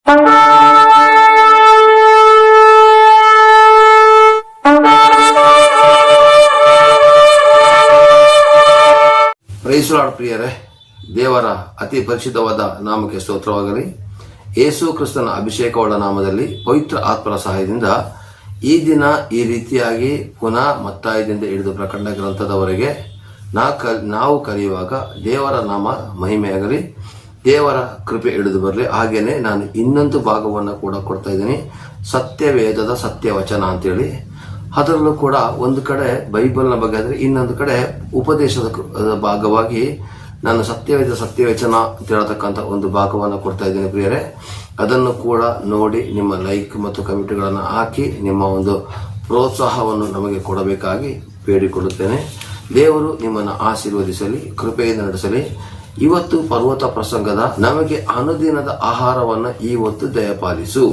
Price lord ಪ್ರಿಯರೇ, ದೇವರ ಅತಿ ಪರಿಶುದ್ಧವಾದ ನಾಮಕ್ಕೆ ಸ್ತೋತ್ರವಾಗಲಿ. ಯೇಸು ಕ್ರಿಸ್ತನ ಅಭಿಷೇಕವಾದ ನಾಮದಲ್ಲಿ ಪವಿತ್ರ ಆತ್ಮನ ಸಹಾಯದಿಂದ ಈ ದಿನ ಈ ರೀತಿಯಾಗಿ ಪುನಃ ಮತ್ತಾಯದಿಂದ ಹಿಡಿದು ಪ್ರಕಟಣೆ ಗ್ರಂಥದವರೆಗೆ ನಾವು ಕಲಿಯುವಾಗ ದೇವರ ನಾಮ ಮಹಿಮೆಯಾಗಲಿ, ದೇವರ ಕೃಪೆ ಹಿಡಿದು ಬರಲಿ. ಹಾಗೇನೆ ನಾನು ಇನ್ನೊಂದು ಭಾಗವನ್ನು ಕೂಡ ಕೊಡ್ತಾ ಇದ್ದೀನಿ, ಸತ್ಯವೇದದ ಸತ್ಯವಚನ ಅಂತೇಳಿ. ಅದರಲ್ಲೂ ಕೂಡ ಒಂದು ಕಡೆ ಬೈಬಲ್ನ ಬಗ್ಗೆ ಆದರೆ ಇನ್ನೊಂದು ಕಡೆ ಉಪದೇಶದ ಭಾಗವಾಗಿ ನಾನು ಸತ್ಯವಚನ ಅಂತ ಹೇಳತಕ್ಕಂಥ ಒಂದು ಭಾಗವನ್ನು ಕೊಡ್ತಾ ಇದ್ದೀನಿ ಪ್ರಿಯರೇ. ಅದನ್ನು ಕೂಡ ನೋಡಿ ನಿಮ್ಮ ಲೈಕ್ ಮತ್ತು ಕಮೆಂಟ್ಗಳನ್ನು ಹಾಕಿ ನಿಮ್ಮ ಒಂದು ಪ್ರೋತ್ಸಾಹವನ್ನು ನಮಗೆ ಕೊಡಬೇಕಾಗಿ ಬೇಡಿಕೊಳ್ಳುತ್ತೇನೆ. ದೇವರು ನಿಮ್ಮನ್ನು ಆಶೀರ್ವದಿಸಲಿ, ಕೃಪೆಯಿಂದ ನಡೆಸಲಿ. ಇವತ್ತು ಪರ್ವತ ಪ್ರಸಂಗದ ನಮಗೆ ಅನುದಿನದ ಆಹಾರವನ್ನು ಇವತ್ತು ದಯಪಾಲಿಸು.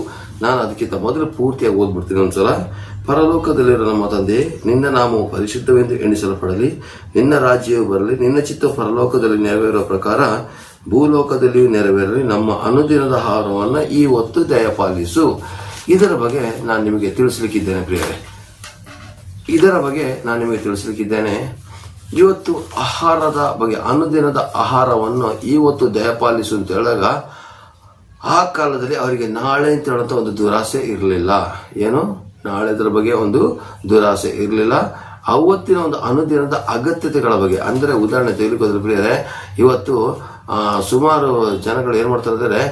ನಾನು ಅದಕ್ಕಿಂತ ಮೊದಲು ಪೂರ್ತಿಯಾಗಿ ಓದ್ಬಿಡ್ತೀನಿ ಒಂದ್ಸಲ. ಪರಲೋಕದಲ್ಲಿರೋ ನಮ್ಮ ತಂದೆ, ನಿನ್ನ ನಾಮವು ಪರಿಶುದ್ಧವೆಂದು ಎಣಿಸಲ್ಪಡಲಿ, ನಿನ್ನ ರಾಜ್ಯವು ಬರಲಿ, ನಿನ್ನ ಚಿತ್ತ ಪರಲೋಕದಲ್ಲಿ ನೆರವೇರುವ ಪ್ರಕಾರ ಭೂಲೋಕದಲ್ಲಿಯೂ ನೆರವೇರಲಿ. ನಮ್ಮ ಅನುದಿನದ ಆಹಾರವನ್ನು ಇವತ್ತು ದಯಪಾಲಿಸು. ಇದರ ಬಗ್ಗೆ ನಾನು ನಿಮಗೆ ತಿಳಿಸಲಿಕ್ಕಿದ್ದೇನೆ ಪ್ರಿಯರೇ, ಇವತ್ತು ಆಹಾರದ ಬಗ್ಗೆ, ಅನುದಿನದ ಆಹಾರವನ್ನು ಇವತ್ತು ದಯಪಾಲಿಸು ಅಂತ ಹೇಳಿದಾಗ ಆ ಕಾಲದಲ್ಲಿ ಅವರಿಗೆ ನಾಳೆ ಅಂತ ಹೇಳಂತ ಒಂದು ದುರಾಸೆ ಇರಲಿಲ್ಲ. ಏನು, ನಾಳೆದರ ಬಗ್ಗೆ ಒಂದು ದುರಾಸೆ ಇರಲಿಲ್ಲ. ಅವತ್ತಿನ ಒಂದು ಅನುದಿನದ ಅಗತ್ಯತೆಗಳ ಬಗ್ಗೆ, ಅಂದರೆ ಉದಾಹರಣೆ ತೆಗೆದುಕೊಂಡ್ರೆ ಪ್ರಿಯರೇ, ಇವತ್ತು ಸುಮಾರು ಜನಗಳು ಏನು ಮಾಡ್ತಾರೆ ಅಂದರೆ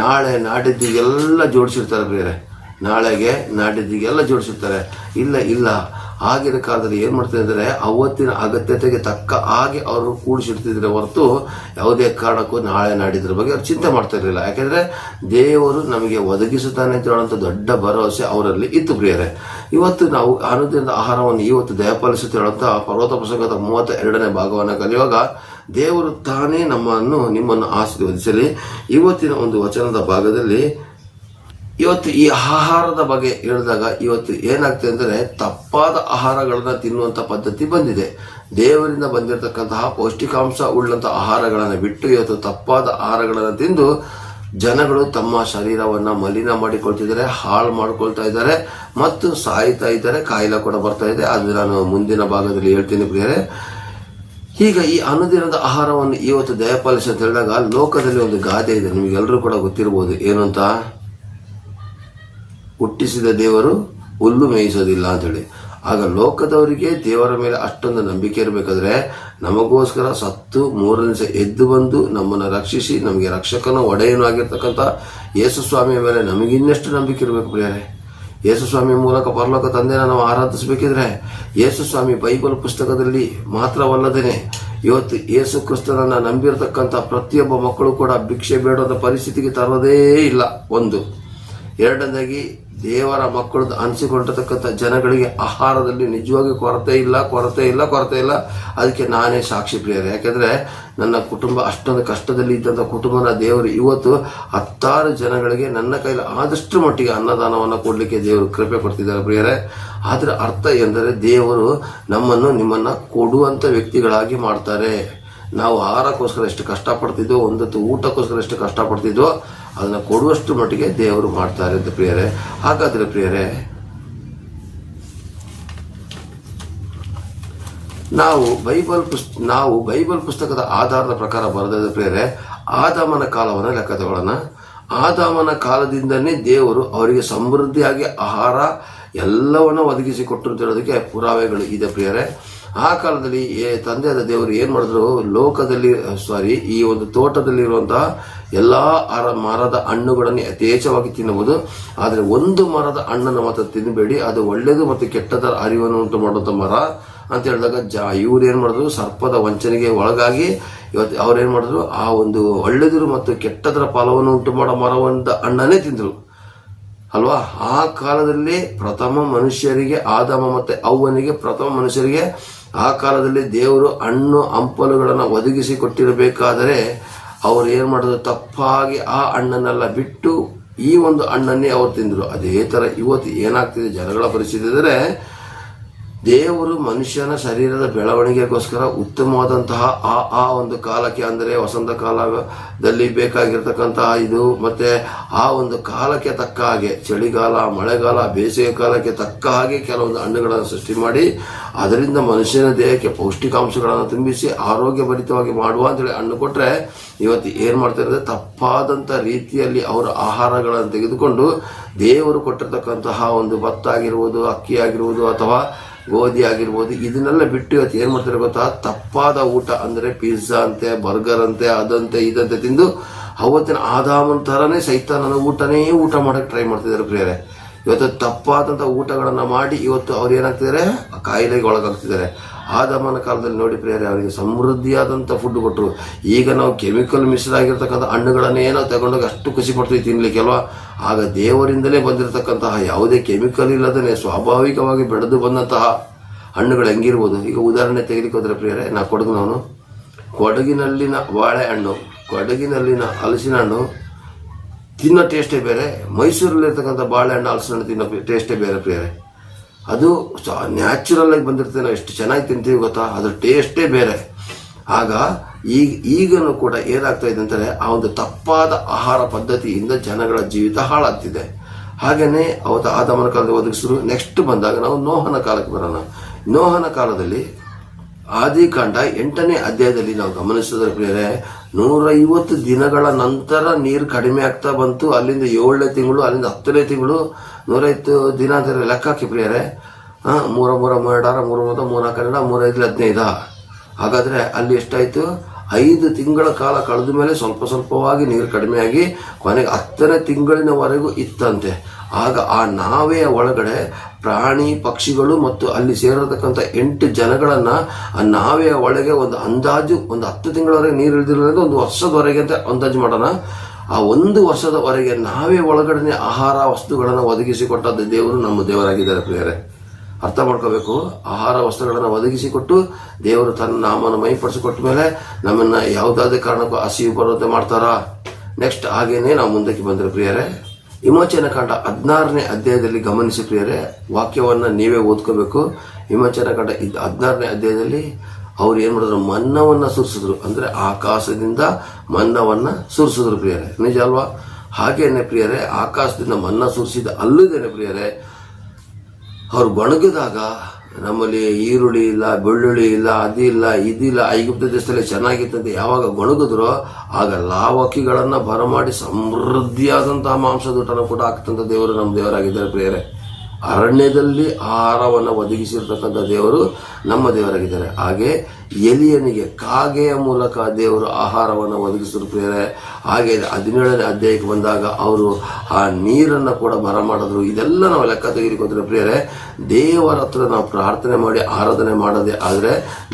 ನಾಳೆ ನಾಡಿದ್ದಿಗೆಲ್ಲ ಜೋಡಿಸಿರ್ತಾರೆ ಪ್ರಿಯರೇ, ನಾಳೆಗೆ ನಾಡಿದ್ದಿಗೆಲ್ಲ ಜೋಡಿಸಿರ್ತಾರೆ. ಇಲ್ಲ ಆಗಿನ ಕಾಲದಲ್ಲಿ ಏನು ಮಾಡ್ತಾರೆ ಅಂದರೆ ಅವತ್ತಿನ ಅಗತ್ಯತೆಗೆ ತಕ್ಕ ಹಾಗೆ ಅವರು ಕೂಡಿಸಿರ್ತಿದ್ರೆ ಹೊರತು ಯಾವುದೇ ಕಾರಣಕ್ಕೂ ನಾಳೆ ನಾಡಿದ್ರ ಬಗ್ಗೆ ಅವ್ರು ಚಿಂತೆ ಮಾಡ್ತಾ ಇರಲಿಲ್ಲ. ಯಾಕೆಂದರೆ ದೇವರು ನಮಗೆ ಒದಗಿಸುತ್ತಾನೆ ಅಂತ ಹೇಳುವಂಥ ದೊಡ್ಡ ಭರವಸೆ ಅವರಲ್ಲಿ ಇತ್ತು ಪ್ರಿಯರೇ. ಇವತ್ತು ನಾವು ಅನುದಿನದ ಆಹಾರವನ್ನು ಇವತ್ತು ದಯಪಾಲಿಸುತ್ತೆ ಹೇಳುವಂಥ ಪರ್ವತ ಪ್ರಸಂಗದ 32ನೇ ಭಾಗವನ್ನು ಕಲಿಯುವಾಗ ದೇವರು ತಾನೇ ನಿಮ್ಮನ್ನು ಆಶೀರ್ವದಿಸಲಿ. ಇವತ್ತಿನ ಒಂದು ವಚನದ ಭಾಗದಲ್ಲಿ ಇವತ್ತು ಈ ಆಹಾರದ ಬಗ್ಗೆ ಹೇಳಿದಾಗ ಇವತ್ತು ಏನಾಗ್ತದೆ ಅಂದರೆ ತಪ್ಪಾದ ಆಹಾರಗಳನ್ನು ತಿನ್ನುವಂಥ ಪದ್ಧತಿ ಬಂದಿದೆ. ದೇವರಿಂದ ಬಂದಿರತಕ್ಕಂತಹ ಪೌಷ್ಟಿಕಾಂಶ ಉಳ್ಳಂಥ ಆಹಾರಗಳನ್ನು ಬಿಟ್ಟು ಇವತ್ತು ತಪ್ಪಾದ ಆಹಾರಗಳನ್ನು ತಿಂದು ಜನಗಳು ತಮ್ಮ ಶರೀರವನ್ನು ಮಲಿನ ಮಾಡಿಕೊಳ್ತಿದ್ದಾರೆ, ಹಾಳು ಮಾಡ್ಕೊಳ್ತಾ ಇದ್ದಾರೆ ಮತ್ತು ಸಾಯ್ತಾ ಇದ್ದಾರೆ. ಕಾಯಿಲೆ ಕೂಡ ಬರ್ತಾ ಇದೆ. ಅದು ನಾನು ಮುಂದಿನ ಭಾಗದಲ್ಲಿ ಹೇಳ್ತೀನಿ ಪ್ರಿಯರೇ. ಈಗ ಈ ಅನುದಿನದ ಆಹಾರವನ್ನು ಇವತ್ತು ದಯಪಾಲಿಸಿ ಅಂತ ಹೇಳಿದಾಗ ಲೋಕದಲ್ಲಿ ಒಂದು ಗಾದೆ ಇದೆ, ನಿಮಗೆಲ್ಲರೂ ಕೂಡ ಗೊತ್ತಿರ್ಬೋದು. ಏನು ಅಂತ, ಹುಟ್ಟಿಸಿದ ದೇವರು ಹುಲ್ಲು ಮೇಯಿಸೋದಿಲ್ಲ ಅಂತೇಳಿ. ಆಗ ಲೋಕದವರಿಗೆ ದೇವರ ಮೇಲೆ ಅಷ್ಟೊಂದು ನಂಬಿಕೆ ಇರಬೇಕಾದ್ರೆ ನಮಗೋಸ್ಕರ ಸತ್ತು 3ನೇ ದಿವಸ ಎದ್ದು ಬಂದು ನಮ್ಮನ್ನು ರಕ್ಷಿಸಿ ನಮಗೆ ರಕ್ಷಕನೂ ಒಡೆಯನೂ ಆಗಿರ್ತಕ್ಕಂಥ ಯೇಸು ಸ್ವಾಮಿಯ ಮೇಲೆ ನಮಗಿನ್ನಷ್ಟು ನಂಬಿಕೆ ಇರಬೇಕು ಪ್ರಿಯರೇ. ಯೇಸು ಸ್ವಾಮಿ ಮೂಲಕ ಪರಲೋಕ ತಂದೆನ ನಾವು ಆರಾಧಿಸಬೇಕಿದ್ರೆ ಯೇಸು ಸ್ವಾಮಿ ಬೈಬಲ್ ಪುಸ್ತಕದಲ್ಲಿ ಮಾತ್ರವಲ್ಲದೇನೆ ಇವತ್ತು ಯೇಸು ಕ್ರಿಸ್ತನನ್ನ ನಂಬಿರತಕ್ಕಂಥ ಪ್ರತಿಯೊಬ್ಬ ಮಕ್ಕಳು ಕೂಡ ಭಿಕ್ಷೆ ಬೇಡದ ಪರಿಸ್ಥಿತಿಗೆ ತರೋದೇ ಇಲ್ಲ. ಒಂದು. ಎರಡನೇದಾಗಿ ದೇವರ ಮಕ್ಕಳು ಅನಿಸಿಕೊಂಡಿರ್ತಕ್ಕಂಥ ಜನಗಳಿಗೆ ಆಹಾರದಲ್ಲಿ ನಿಜವಾಗಿ ಕೊರತೆ ಇಲ್ಲ. ಅದಕ್ಕೆ ನಾನೇ ಸಾಕ್ಷಿ ಪ್ರಿಯರೇ. ಯಾಕೆಂದರೆ ನನ್ನ ಕುಟುಂಬ ಅಷ್ಟೊಂದು ಕಷ್ಟದಲ್ಲಿ ಇದ್ದಂಥ ಕುಟುಂಬನ ದೇವರು ಇವತ್ತು 10 ಜನಗಳಿಗೆ ನನ್ನ ಕೈಲಿ ಆದಷ್ಟು ಮಟ್ಟಿಗೆ ಅನ್ನದಾನವನ್ನು ಕೊಡಲಿಕ್ಕೆ ದೇವರು ಕೃಪೆ ಕೊಡ್ತಿದ್ದಾರೆ ಪ್ರಿಯರೇ. ಅದರ ಅರ್ಥ ಎಂದರೆ ದೇವರು ನಿಮ್ಮನ್ನು ಕೊಡುವಂಥ ವ್ಯಕ್ತಿಗಳಾಗಿ ಮಾಡ್ತಾರೆ. ನಾವು ಆಹಾರಕ್ಕೋಸ್ಕರ ಎಷ್ಟು ಕಷ್ಟಪಡ್ತಿದ್ದೋ, ಒಂದೊತ್ತು ಊಟಕ್ಕೋಸ್ಕರ ಎಷ್ಟು ಕಷ್ಟಪಡ್ತಿದ್ದೋ ಅದನ್ನು ಕೊಡುವಷ್ಟು ಮಟ್ಟಿಗೆ ದೇವರು ಮಾಡ್ತಾರೆ ಅಂತ ಪ್ರಿಯರೇ. ಹಾಗಾದರೆ ಪ್ರಿಯರೇ, ನಾವು ಬೈಬಲ್ ಪುಸ್ತಕದ ಆಧಾರದ ಪ್ರಕಾರ ಬರೆದ ಪ್ರಿಯರೇ, ಆದಾಮನ ಕಾಲವನ್ನು ಲೆಕ್ಕ ತಗೊಳ್ಳೋಣ. ಆದಾಮನ ಕಾಲದಿಂದನೇ ದೇವರು ಅವರಿಗೆ ಸಮೃದ್ಧಿಯಾಗಿ ಆಹಾರ ಎಲ್ಲವನ್ನು ಒದಗಿಸಿ ಕೊಟ್ಟರು ಅಂತ ಹೇಳೋದಕ್ಕೆ ಪುರಾವೆಗಳು ಇದೆ ಪ್ರಿಯರೇ. ಆ ಕಾಲದಲ್ಲಿ ತಂದೆಯಾದ ದೇವರು ಏನು ಮಾಡಿದ್ರು, ಈ ಒಂದು ತೋಟದಲ್ಲಿರುವಂತಹ ಎಲ್ಲ ಮರದ ಹಣ್ಣುಗಳನ್ನು ಯಥೇಚ್ಛವಾಗಿ ತಿನ್ನಬಹುದು, ಆದರೆ ಒಂದು ಮರದ ಹಣ್ಣನ್ನು ಮಾತ್ರ ತಿನ್ನಬೇಡಿ, ಅದು ಒಳ್ಳೆಯದು ಮತ್ತು ಕೆಟ್ಟದರ ಅರಿವನ್ನು ಉಂಟು ಮಾಡುವಂಥ ಮರ ಅಂತ ಹೇಳಿದಾಗ ಇವ್ರು ಏನು ಮಾಡಿದ್ರು, ಸರ್ಪದ ವಂಚನೆಗೆ ಒಳಗಾಗಿ ಇವತ್ತು ಅವ್ರೇನು ಮಾಡಿದ್ರು, ಆ ಒಂದು ಒಳ್ಳೆಯದು ಮತ್ತು ಕೆಟ್ಟದರ ಫಲವನ್ನು ಉಂಟು ಮಾಡೋ ಮರವಂತ ಹಣ್ಣನ್ನೇ ತಿಂದರು ಅಲ್ವಾ. ಆ ಕಾಲದಲ್ಲಿ ಪ್ರಥಮ ಮನುಷ್ಯರಿಗೆ, ಆದಾಮ ಮತ್ತು ಅವ್ವನಿಗೆ ಪ್ರಥಮ ಮನುಷ್ಯರಿಗೆ ಆ ಕಾಲದಲ್ಲಿ ದೇವರು ಹಣ್ಣು ಹಂಪಲುಗಳನ್ನು ಒದಗಿಸಿ ಕೊಟ್ಟಿರಬೇಕಾದರೆ ಅವರು ಏನು ಮಾಡಿದ್ರು, ತಪ್ಪಾಗಿ ಆ ಹಣ್ಣನ್ನೆಲ್ಲ ಬಿಟ್ಟು ಈ ಒಂದು ಹಣ್ಣನ್ನೇ ಅವರು ತಿಂದರು. ಅದೇ ಥರ ಇವತ್ತು ಏನಾಗ್ತಿದೆ ಜನಗಳ ಪರಿಸ್ಥಿತಿ ಅಂದರೆ, ದೇವರು ಮನುಷ್ಯನ ಶರೀರದ ಬೆಳವಣಿಗೆಗೋಸ್ಕರ ಉತ್ತಮವಾದಂತಹ ಆ ಒಂದು ಕಾಲಕ್ಕೆ, ಅಂದರೆ ವಸಂತ ಕಾಲದಲ್ಲಿ ಬೇಕಾಗಿರ್ತಕ್ಕಂತಹ ಇದು, ಮತ್ತೆ ಆ ಒಂದು ಕಾಲಕ್ಕೆ ತಕ್ಕ ಹಾಗೆ ಚಳಿಗಾಲ, ಮಳೆಗಾಲ, ಬೇಸಿಗೆ ಕಾಲಕ್ಕೆ ತಕ್ಕ ಹಾಗೆ ಕೆಲವೊಂದು ಹಣ್ಣುಗಳನ್ನು ಸೃಷ್ಟಿ ಮಾಡಿ ಅದರಿಂದ ಮನುಷ್ಯನ ದೇಹಕ್ಕೆ ಪೌಷ್ಟಿಕಾಂಶಗಳನ್ನು ತುಂಬಿಸಿ ಆರೋಗ್ಯಭರಿತವಾಗಿ ಮಾಡುವ ಅಂತೇಳಿ ಹಣ್ಣು ಕೊಟ್ಟರೆ, ಇವತ್ತು ಏನು ಮಾಡ್ತಾರೆ, ತಪ್ಪಾದಂಥ ರೀತಿಯಲ್ಲಿ ಅವರ ಆಹಾರಗಳನ್ನು ತೆಗೆದುಕೊಂಡು ದೇವರು ಕೊಟ್ಟಿರ್ತಕ್ಕಂತಹ ಒಂದು ಭತ್ತ ಆಗಿರ್ಬೋದು, ಅಕ್ಕಿ ಆಗಿರ್ಬೋದು, ಅಥವಾ ಗೋಧಿ ಆಗಿರ್ಬೋದು, ಇದನ್ನೆಲ್ಲ ಬಿಟ್ಟು ಇವತ್ತು ಏನು ಮಾಡ್ತಾರೆ ಗೊತ್ತಾ, ತಪ್ಪಾದ ಊಟ, ಅಂದರೆ ಪಿಜ್ಜಾ ಅಂತೆ, ಬರ್ಗರ್ ಅಂತೆ, ಅದಂತೆ ಇದಂತೆ ತಿಂದು ಅವತ್ತಿನ ಆದಾಮನ ಥರನೇ ಸೈತಾನನ ಊಟ ಮಾಡೋಕ್ಕೆ ಟ್ರೈ ಮಾಡ್ತಿದ್ದಾರೆ ಪ್ರಿಯರೇ. ಇವತ್ತು ತಪ್ಪಾದಂಥ ಊಟಗಳನ್ನು ಮಾಡಿ ಇವತ್ತು ಅವ್ರು ಏನಾಗ್ತಿದ್ದಾರೆ, ಕಾಯಿಲೆಗೆ ಒಳಗಾಗ್ತಿದ್ದಾರೆ. ಆದಾಮನ ಕಾಲದಲ್ಲಿ ನೋಡಿ ಪ್ರಿಯರೇ, ಅವರಿಗೆ ಸಮೃದ್ಧಿಯಾದಂಥ ಫುಡ್ ಕೊಟ್ಟರು. ಈಗ ನಾವು ಕೆಮಿಕಲ್ ಮಿಶ್ರ ಆಗಿರ್ತಕ್ಕಂಥ ಹಣ್ಣುಗಳನ್ನೇ ನಾವು ತಗೊಂಡೋಗಿ ಅಷ್ಟು ಖುಷಿ ಪಡ್ತೀವಿ ತಿನ್ಲಿಕ್ಕೆ ಅಲ್ವಾ. ಆಗ ದೇವರಿಂದಲೇ ಬಂದಿರತಕ್ಕಂತಹ ಯಾವುದೇ ಕೆಮಿಕಲ್ ಇಲ್ಲದೇ ಸ್ವಾಭಾವಿಕವಾಗಿ ಬೆಳೆದು ಬಂದಂತಹ ಹಣ್ಣುಗಳು ಹೆಂಗಿರ್ಬೋದು. ಈಗ ಉದಾಹರಣೆ ತೆಗೆಲಿಕ್ಕೆ ಹೋದ್ರೆ ಪ್ರಿಯರೇ, ಕೊಡಗಿನಲ್ಲಿನ ಬಾಳೆಹಣ್ಣು, ಕೊಡಗಿನಲ್ಲಿನ ಹಲಸಿನ ಹಣ್ಣು ತಿನ್ನೋ ಟೇಸ್ಟೇ ಬೇರೆ, ಮೈಸೂರಲ್ಲಿರ್ತಕ್ಕಂಥ ಬಾಳೆಹಣ್ಣು, ಹಲಸಿನ ಹಣ್ಣು ತಿನ್ನೋ ಟೇಸ್ಟೇ ಬೇರೆ ಪ್ರಿಯರೇ. ಅದು ನ್ಯಾಚುರಲ್ ಆಗಿ ಬಂದಿರ್ತೇವೆ, ನಾವು ಎಷ್ಟು ಚೆನ್ನಾಗಿ ತಿಂತೀವಿ ಗೊತ್ತಾ, ಅದ್ರ ಟೇಸ್ಟೇ ಬೇರೆ. ಆಗ ಈಗಲೂ ಕೂಡ ಏನಾಗ್ತಾ ಇದೆ ಅಂದರೆ, ಆ ಒಂದು ತಪ್ಪಾದ ಆಹಾರ ಪದ್ಧತಿಯಿಂದ ಜನಗಳ ಜೀವಿತ ಹಾಳಾಗ್ತಿದೆ. ಹಾಗೆಯೇ ಅವತ್ತು ಆದಾಮನ ಕಾಲದಲ್ಲಿ ಒದಗಿಸಿದ್ರು. ನೆಕ್ಸ್ಟ್ ಬಂದಾಗ ನಾವು ನೋಹನ ಕಾಲಕ್ಕೆ ಬರೋಣ. ನೋಹನ ಕಾಲದಲ್ಲಿ ಆದಿಕಾಂಡ 8ನೇ ಅಧ್ಯಾಯದಲ್ಲಿ ನಾವು ಗಮನಿಸಿದ್ರೆ ಪ್ರಿಯರೇ, 150 ದಿನಗಳ ನಂತರ ನೀರು ಕಡಿಮೆ ಆಗ್ತಾ ಬಂತು. ಅಲ್ಲಿಂದ 7ನೇ ತಿಂಗಳು, ಅಲ್ಲಿಂದ 10ನೇ ತಿಂಗಳು, 150 ದಿನ ಅಂದರೆ ಲೆಕ್ಕ ಹಾಕಿ ಪ್ರಿಯರೇ. 3 15 ಹಾಗಾದ್ರೆ ಅಲ್ಲಿ ಎಷ್ಟಾಯ್ತು, 5 ತಿಂಗಳ ಕಾಲ ಕಳೆದ ಮೇಲೆ ಸ್ವಲ್ಪ ಸ್ವಲ್ಪವಾಗಿ ನೀರು ಕಡಿಮೆಯಾಗಿ ಕೊನೆಗೆ 10ನೇ ತಿಂಗಳಿನವರೆಗೂ ಇತ್ತಂತೆ. ಆಗ ಆ ನಾವೆಯ ಒಳಗಡೆ ಪ್ರಾಣಿ ಪಕ್ಷಿಗಳು ಮತ್ತು ಅಲ್ಲಿ ಸೇರಿರತಕ್ಕಂಥ 8 ಜನಗಳನ್ನ ಆ ನಾವೆಯ ಒಳಗೆ ಒಂದು ಅಂದಾಜು ಒಂದು 10 ತಿಂಗಳವರೆಗೆ ನೀರು ಇಳಿದಿರೋದ್ರಿಂದ 1 ವರ್ಷದವರೆಗೆ ಅಂತ ಅಂದಾಜು ಮಾಡೋಣ. ಆ 1 ವರ್ಷದವರೆಗೆ ನಾವೇ ಒಳಗಡೆ ಆಹಾರ ವಸ್ತುಗಳನ್ನು ಒದಗಿಸಿಕೊಟ್ಟದ್ದು ದೇವರು ನಮ್ಮ ದೇವರಾಗಿದ್ದಾರೆ ಪ್ರಿಯರೇ. ಅರ್ಥ ಮಾಡ್ಕೋಬೇಕು. ಆಹಾರ ವಸ್ತುಗಳನ್ನು ಒದಗಿಸಿಕೊಟ್ಟು ದೇವರು ತನ್ನ ನಾಮನ ಮೈಪಡಿಸಿಕೊಟ್ಟ ಮೇಲೆ ನಮ್ಮನ್ನ ಯಾವುದಾದ್ರೂ ಕಾರಣಕ್ಕೂ ಹಸಿವು ಬರೋದೇ ಮಾಡ್ತಾರಾ. ನೆಕ್ಸ್ಟ್ ಹಾಗೇನೆ ನಾವು ಮುಂದಕ್ಕೆ ಬಂದ್ರೆ ಪ್ರಿಯರೇ, ವಿಮೋಚನ ಕಾಂಡ 16ನೇ ಅಧ್ಯಾಯದಲ್ಲಿ ಗಮನಿಸಿ ಪ್ರಿಯರೇ, ವಾಕ್ಯವನ್ನ ನೀವೇ ಓದ್ಕೋಬೇಕು. ವಿಮೋಚನ ಕಾಂಡ 16ನೇ ಅಧ್ಯಾಯದಲ್ಲಿ ಅವ್ರು ಏನ್ ಮಾಡಿದ್ರು, ಮನ್ನವನ್ನ ಸುರಿಸಿದ್ರು, ಅಂದ್ರೆ ಆಕಾಶದಿಂದ ಮನ್ನವನ್ನ ಸುರಿಸಿದ್ರು ಪ್ರಿಯರೇ. ನಿಜ ಅಲ್ವಾ? ಹಾಗೇನೆ ಪ್ರಿಯರೇ, ಆಕಾಶದಿಂದ ಮನ್ನ ಸುರಿಸಿದ ಅಲ್ಲದೇನೆ ಪ್ರಿಯರೇ, ಅವ್ರು ಗೊಣಗಿದಾಗ ನಮ್ಮಲ್ಲಿ ಈರುಳ್ಳಿ ಇಲ್ಲ, ಬೆಳ್ಳುಳ್ಳಿ ಇಲ್ಲ, ಅದಿಲ್ಲ ಇದಿಲ್ಲ, ಐಗುಪ್ತ ದೇಶದಲ್ಲಿ ಚೆನ್ನಾಗಿತ್ತಂತೆ ಯಾವಾಗ ಗೊಣಗಿದ್ರೋ ಆಗ ಲಾವಕ್ಕಿಗಳನ್ನ ಬರಮಾಡಿ ಸಮೃದ್ಧಿಯಾದಂತಹ ಮಾಂಸದೂಟನ ಕೂಡ ಹಾಕ್ತಂತ ದೇವರು ನಮ್ಮ ದೇವರಾಗಿದ್ದಾರೆ ಪ್ರಿಯರೇ. ಅರಣ್ಯದಲ್ಲಿ ಆಹಾರವನ್ನು ಒದಗಿಸಿರ್ತಕ್ಕಂಥ ದೇವರು ನಮ್ಮ ದೇವರಾಗಿದ್ದಾರೆ. ಹಾಗೆ ಎಲಿಯನಿಗೆ ಕಾಗೆಯ ಮೂಲಕ ದೇವರು ಆಹಾರವನ್ನು ಒದಗಿಸಿದ್ರು ಪ್ರಿಯರೇ. ಹಾಗೆ 17ನೇ ಅಧ್ಯಾಯಕ್ಕೆ ಬಂದಾಗ ಅವರು ಆ ನೀರನ್ನು ಕೂಡ ಬರಮಾಡಿದ್ರು. ಇದೆಲ್ಲ ನಾವು ಲೆಕ್ಕ ತೆಗೆದುಕೊಂಡ್ರೆ ಪ್ರಿಯರೇ, ದೇವರ ಹತ್ರ ನಾವು ಪ್ರಾರ್ಥನೆ ಮಾಡಿ ಆರಾಧನೆ ಮಾಡೋದೇ ಆದರೆ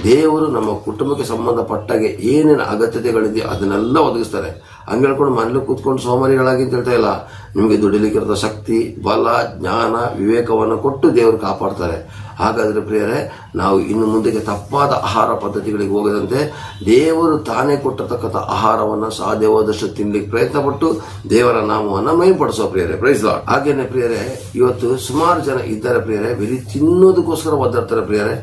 ದೇವರು ನಮ್ಮ ಕುಟುಂಬಕ್ಕೆ ಸಂಬಂಧಪಟ್ಟಾಗೆ ಏನೇನು ಅಗತ್ಯತೆಗಳಿದೆಯೋ ಅದನ್ನೆಲ್ಲ ಒದಗಿಸ್ತಾರೆ. ಹಂಗೆ ಹೇಳ್ಕೊಂಡು ಮನೇಲಿ ಕೂತ್ಕೊಂಡು ಸೋಮಾರಿಗಳಾಗಿ ಅಂತ ಹೇಳ್ತಾ ಇಲ್ಲ. ನಿಮಗೆ ದುಡಿಲಿಕ್ಕಿರೋ ಶಕ್ತಿ, ಬಲ, ಜ್ಞಾನ, ವಿವೇಕವನ್ನು ಕೊಟ್ಟು ದೇವರು ಕಾಪಾಡ್ತಾರೆ. ಹಾಗಾದ್ರೆ ಪ್ರಿಯರೇ, ನಾವು ಇನ್ನು ಮುಂದಕ್ಕೆ ತಪ್ಪಾದ ಆಹಾರ ಪದ್ಧತಿಗಳಿಗೆ ಹೋಗದಂತೆ ದೇವರು ತಾನೇ ಕೊಟ್ಟಿರ್ತಕ್ಕಂಥ ಆಹಾರವನ್ನು ಸಾಧ್ಯವಾದಷ್ಟು ತಿನ್ಲಿಕ್ಕೆ ಪ್ರಯತ್ನ ಪಟ್ಟು ದೇವರ ನಾಮವನ್ನು ಮಹಿಮೆಪಡಿಸೋ ಪ್ರಿಯರೇ. Praise Lord. ಹಾಗೇನೆ ಪ್ರಿಯರೇ, ಇವತ್ತು ಸುಮಾರು ಜನ ಇದ್ದಾರೆ ಪ್ರಿಯರೇ, ಬರೀ ತಿನ್ನೋದಕ್ಕೋಸ್ಕರ ಒದ್ದಾಡ್ತಾರೆ ಪ್ರಿಯರೇ.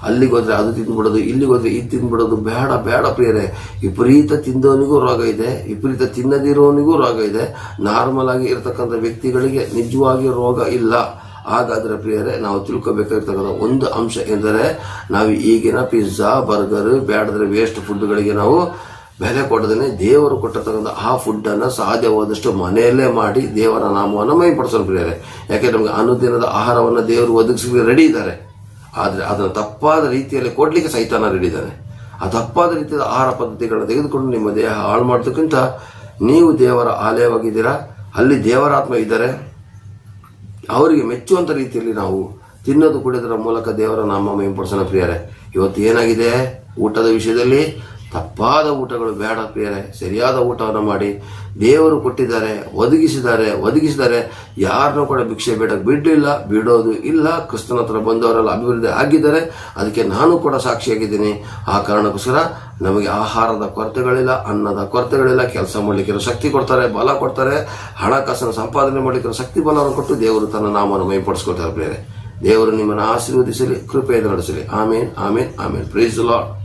ಅಲ್ಲಿಗೆ ಹೋದ್ರೆ ಅದು ತಿಂದ್ಬಿಡೋದು, ಇಲ್ಲಿಗೆ ಹೋದ್ರೆ ಇದು ತಿಂದ್ಬಿಡೋದು. ಬೇಡ ಬೇಡ ಪ್ರಿಯರೇ. ವಿಪರೀತ ತಿಂದವನಿಗೂ ರೋಗ ಇದೆ, ವಿಪರೀತ ತಿನ್ನದಿರೋನಿಗೂ ರೋಗ ಇದೆ. ನಾರ್ಮಲ್ ಆಗಿ ಇರತಕ್ಕಂಥ ವ್ಯಕ್ತಿಗಳಿಗೆ ನಿಜವಾಗಿ ರೋಗ ಇಲ್ಲ. ಹಾಗಾದ್ರೆ ಪ್ರಿಯರೇ, ನಾವು ತಿಳ್ಕೊಬೇಕಾಗಿರ್ತಕ್ಕಂಥ ಒಂದು ಅಂಶ ಎಂದರೆ, ನಾವು ಈಗಿನ ಪಿಜ್ಜಾ, ಬರ್ಗರ್, ಬೇಡದ್ರೆ ವೇಸ್ಟ್ ಫುಡ್ಗಳಿಗೆ ನಾವು ಬೆಲೆ ಕೊಡದೇನೆ ದೇವರು ಕೊಟ್ಟಿರ್ತಕ್ಕಂಥ ಆ ಫುಡ್ ಅನ್ನ ಸಾಧ್ಯವಾದಷ್ಟು ಮನೆಯಲ್ಲೇ ಮಾಡಿ ದೇವರ ನಾಮವನ್ನು ಮಹಿಮೆಪಡಿಸೋಣ ಪ್ರಿಯರೇ. ಯಾಕೆ ನಮಗೆ ಅನುದಿನದ ಆಹಾರವನ್ನು ದೇವರು ಒದಗಿಸಿ ರೆಡಿ ಇದ್ದಾರೆ. ಆದರೆ ಅದನ್ನು ತಪ್ಪಾದ ರೀತಿಯಲ್ಲಿ ಕೊಡ್ಲಿಕ್ಕೆ ಸೈತಾನ ರೆಡಿ ಇದ್ದಾನೆ. ಆ ತಪ್ಪಾದ ರೀತಿಯ ಆಹಾರ ಪದ್ಧತಿಗಳನ್ನು ತೆಗೆದುಕೊಂಡು ನಿಮ್ಮ ದೇಹ ಹಾಳು ಮಾಡೋದಕ್ಕಿಂತ ನೀವು ದೇವರ ಆಲಯವಾಗಿದ್ದೀರಾ, ಅಲ್ಲಿ ದೇವರಾತ್ಮ ಇದ್ದಾರೆ, ಅವರಿಗೆ ಮೆಚ್ಚುವಂತ ರೀತಿಯಲ್ಲಿ ನಾವು ತಿನ್ನೋದು ಕುಡಿಯೋದರ ಮೂಲಕ ದೇವರ ನಾಮ ಮಹಿಮೆಪಡಿಸೋಣ ಪ್ರಿಯರೇ. ಇವತ್ತು ಏನಾಗಿದೆ, ಊಟದ ವಿಷಯದಲ್ಲಿ ತಪ್ಪಾದ ಊಟಗಳು ಬೇಡ ಪ್ರಿಯರೇ. ಸರಿಯಾದ ಊಟವನ್ನು ಮಾಡಿ ದೇವರು ಕೊಟ್ಟಿದ್ದಾರೆ, ಒದಗಿಸಿದ್ದಾರೆ. ಯಾರನ್ನೂ ಕೂಡ ಭಿಕ್ಷೆ ಬೇಡಕ್ಕೆ ಬಿಡೋದು ಇಲ್ಲ. ಕ್ರಿಸ್ತನ ಹತ್ರ ಬಂದವರೆಲ್ಲ ಅಭಿವೃದ್ಧಿ ಆಗಿದ್ದಾರೆ. ಅದಕ್ಕೆ ನಾನು ಕೂಡ ಸಾಕ್ಷಿಯಾಗಿದ್ದೀನಿ. ಆ ಕಾರಣಕ್ಕೋಸ್ಕರ ನಮಗೆ ಆಹಾರದ ಕೊರತೆಗಳಿಲ್ಲ, ಅನ್ನದ ಕೊರತೆಗಳಿಲ್ಲ. ಕೆಲಸ ಮಾಡಲಿಕ್ಕಿರೋ ಶಕ್ತಿ ಕೊಡ್ತಾರೆ, ಬಲ ಕೊಡ್ತಾರೆ. ಹಣಕಾಸನ್ನು ಸಂಪಾದನೆ ಮಾಡಲಿಕ್ಕಿರೋ ಶಕ್ತಿ ಬಲವನ್ನು ಕೊಟ್ಟು ದೇವರು ತನ್ನ ನಾಮವನ್ನು ಮಹಿಮೆಪಡಿಸ್ಕೊಳ್ತಾರೆ ಪ್ರಿಯರೇ. ದೇವರು ನಿಮ್ಮನ್ನು ಆಶೀರ್ವದಿಸಲಿ, ಕೃಪೆಯಿಂದ ನಡೆಸಲಿ. Amen, amen, amen. Praise the lord.